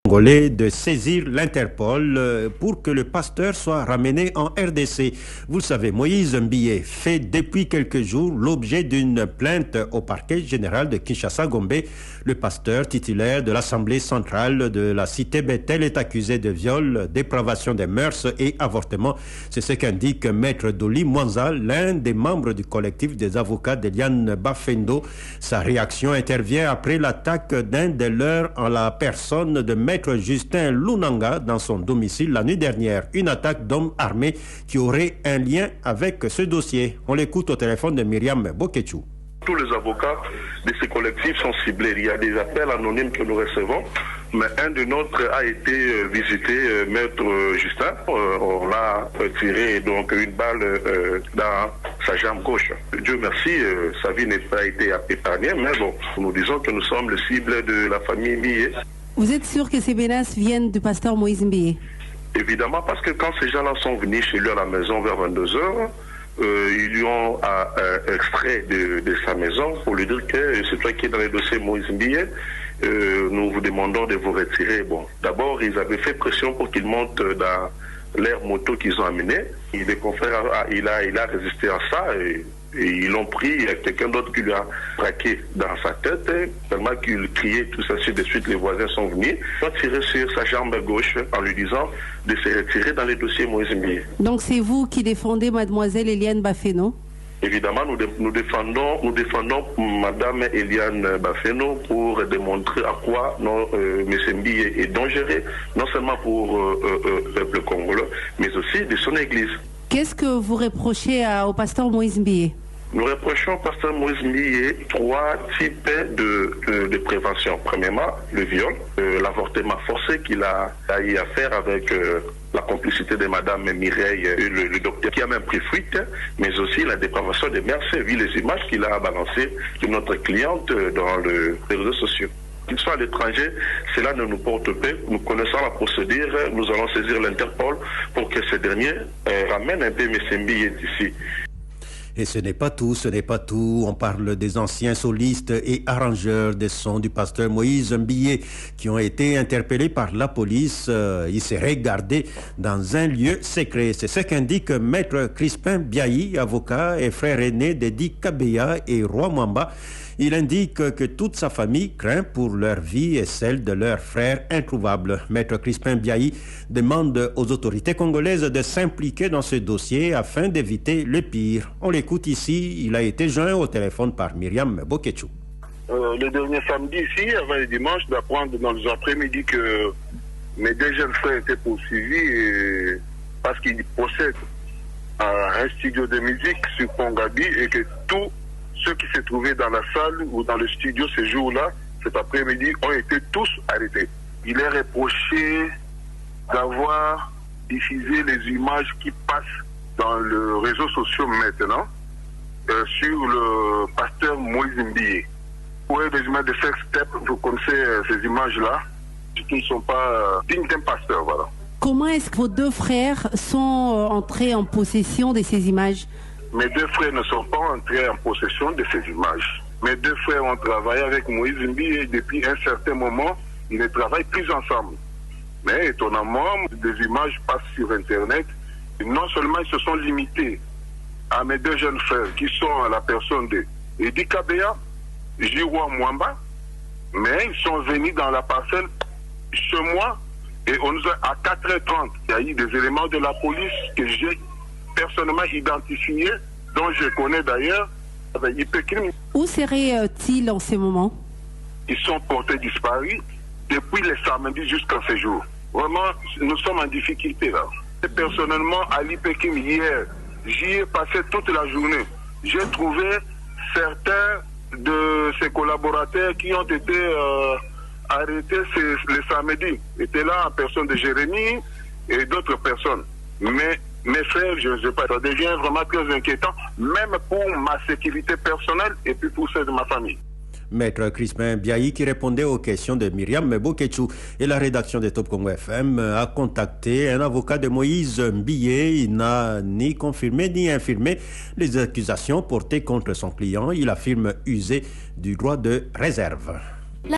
Congolais de saisir l'Interpol pour que le pasteur soit ramené en RDC. Vous le savez, Moïse Mbiye fait depuis quelques jours l'objet d'une plainte au parquet général de Kinshasa-Gombe. Le pasteur titulaire de l'Assemblée centrale de la cité Bethel est accusé de viol, dépravation des mœurs et avortement. C'est ce qu'indique Maître Doli Mwanza, l'un des membres du collectif des avocats d'Eliane Bafendo. Sa réaction intervient après l'attaque d'un des leurs en la personne de Maître Justin Lunanga dans son domicile la nuit dernière. Une attaque d'hommes armés qui aurait un lien avec ce dossier. On l'écoute au téléphone de Myriam Boketchou. Tous les avocats de ces collectifs sont ciblés. Il y a des appels anonymes que nous recevons, mais un de nôtres a été visité, Maître Justin. On l'a tiré donc une balle dans sa jambe gauche. Dieu merci, sa vie n'a pas été épargnée, mais bon, nous disons que nous sommes le cible de la famille Mbiye. Vous êtes sûr que ces menaces viennent du pasteur Moïse Mbiye? Évidemment, parce que quand ces gens-là sont venus chez lui à la maison vers 22h, ils lui ont extrait de sa maison pour lui dire que c'est toi qui es dans les dossiers Moïse Mbiye. Nous vous demandons de vous retirer. Bon, d'abord, ils avaient fait pression pour qu'il monte dans l'air moto qu'ils ont amené. Et les confrères, il a résisté à ça et ils l'ont pris. Il y a quelqu'un d'autre qui lui a braqué dans sa tête, tellement qu'il criait tout ça, de suite les voisins sont venus. Ils ont tiré sur sa jambe gauche en lui disant de se retirer dans les dossiers Moïse Mbiye. Donc c'est vous qui défendez mademoiselle Eliane Bafeno? Évidemment, nous défendons Madame Eliane Bafeno pour démontrer à quoi M. Mbiye est dangereux, non seulement pour le peuple congolais, mais aussi de son église. Qu'est-ce que vous reprochez au pasteur Moïse Mbiye? Nous reprochons au pasteur Moïse Mbiye 3 types de prévention. Premièrement, le viol, l'avortement forcé qu'il a eu à faire avec la complicité de Madame Mireille, le docteur qui a même pris fuite, mais aussi la dépravation des mœurs, vu les images qu'il a balancées de notre cliente dans les réseaux sociaux. Qu'il soit à l'étranger, cela ne nous porte pas. Nous connaissons la procédure, nous allons saisir l'Interpol pour que ce dernier ramène un peu M. Mbiye d'ici. Et ce n'est pas tout, ce n'est pas tout. On parle des anciens solistes et arrangeurs des sons du pasteur Moïse Mbiye qui ont été interpellés par la police. Ils seraient gardés dans un lieu secret. C'est ce qu'indique Maître Crispin Biayi, avocat et frère aîné d'Edi Kabeya et Roi Mwamba. Il indique que toute sa famille craint pour leur vie et celle de leurs frères introuvables. Maître Crispin Biayi demande aux autorités congolaises de s'impliquer dans ce dossier afin d'éviter le pire. On l'écoute ici, il a été joint au téléphone par Myriam Boketchou. Le dernier samedi ici, avant le dimanche, d'apprendre dans les après-midi que mes 2 jeunes frères étaient poursuivis parce qu'ils possèdent un studio de musique sur Pont-Gabi et que tous ceux qui se trouvaient dans la salle ou dans le studio ce jour-là, cet après-midi, ont été tous arrêtés. Il est reproché d'avoir diffusé les images qui passent dans les réseaux sociaux maintenant sur le pasteur Moïse Mbiye. Oui, des images de sex-tape, vous connaissez ces images-là, qui ne sont pas dignes d'un pasteur, voilà. Comment est-ce que vos 2 frères sont entrés en possession de ces images? Mes 2 frères ne sont pas entrés en possession de ces images. Mes 2 frères ont travaillé avec Moïse Mbiye et depuis un certain moment, ils ne travaillent plus ensemble. Mais étonnamment, des images passent sur Internet. Et non seulement ils se sont limités à mes 2 jeunes frères qui sont à la personne de Edi Kabeya, Jiwa Mwamba, mais ils sont venus dans la parcelle chez moi et on nous a, à 4h30, il y a eu des éléments de la police que j'ai personnellement identifiés, dont je connais d'ailleurs, avec Ipekim. Où seraient-ils en ce moment? Ils sont portés disparus depuis le samedi jusqu'à ce jour. Vraiment, nous sommes en difficulté là. Et personnellement, à l'Ipekim hier, j'y ai passé toute la journée. J'ai trouvé certains de ses collaborateurs qui ont été arrêtés le samedi. Étaient là en personne de Jérémy et d'autres personnes. Mais mes frères, je ne sais pas, ça devient vraiment très inquiétant, même pour ma sécurité personnelle et puis pour celle de ma famille. Maître Crispin Biayi qui répondait aux questions de Myriam Boketchou. Et la rédaction de Top Congo FM a contacté un avocat de Moïse Mbiye. Il n'a ni confirmé ni infirmé les accusations portées contre son client. Il affirme user du droit de réserve.